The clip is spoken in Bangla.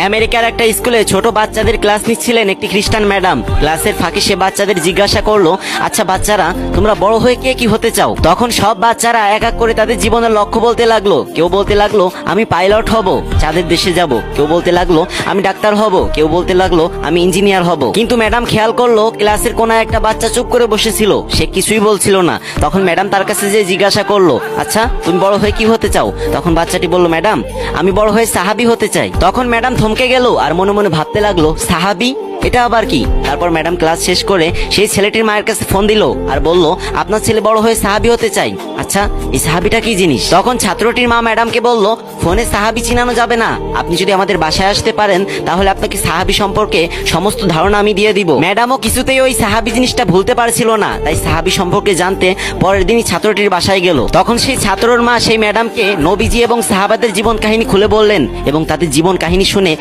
আমেরিকার একটা স্কুলে ছোট বাচ্চাদের ক্লাস নিচ্ছিলেন একটি খ্রিস্টান ম্যাডাম। ক্লাসের ফাঁকে সে বাচ্চাদের জিজ্ঞাসা করলো, আচ্ছা বাচ্চারা, তোমরা বড় হয়ে কে কি হতে চাও? তখন সব বাচ্চারা এক এক করে তাদের জীবনের লক্ষ্য বলতে লাগলো। কেউ বলতে লাগলো আমি পাইলট হব, চাঁদের দেশে যাব। কেউ বলতে লাগলো আমি ডাক্তার হব। কেউ বলতে লাগলো আমি ইঞ্জিনিয়ার হব। কিন্তু ম্যাডাম খেয়াল করলো ক্লাসের কোনায় একটা বাচ্চা চুপ করে বসেছিল, সে কিছুই বলছিল না। তখন ম্যাডাম তার কাছে যে জিজ্ঞাসা করলো, আচ্ছা তুমি বড় হয়ে কি হতে চাও? তখন বাচ্চাটি বলল, ম্যাডাম আমি বড় হয়ে সাহাবী হতে চাই। তখন ম্যাডাম থমকে গেল আর মনে মনে ভাবতে লাগলো, সাহাবী, এটা আবার কি? তারপর ম্যাডাম ক্লাস শেষ করে সেই ছেলেটির মায়ের কাছে ফোন দিল আর বলল, আপনার ছেলে বড় হয়ে সাহাবী হতে চাই। আচ্ছা এই সাহাবীটা কি জিনিস? তখন ছাত্রটির মা ম্যাডামকে বলল, ফোনে সাহাবী চিনানো যাবে না, আপনি যদি আমাদের বাসায় আসতে পারেন তাহলে আপনাকে সাহাবী সম্পর্কে সমস্ত ধারণা আমি দিয়ে দিব। ম্যাডামও কিছুতেই ওই সাহাবী জিনিসটা ভুলতে পারছিল না, তাই সাহাবী সম্পর্কে জানতে পরের দিনই ছাত্রটির বাসায় গেল। তখন সেই ছাত্রর মা সেই ম্যাডামকে নবীজি এবং সাহাবাদের জীবন কাহিনী খুলে বললেন এবং তাদের জীবন কাহিনী শুনে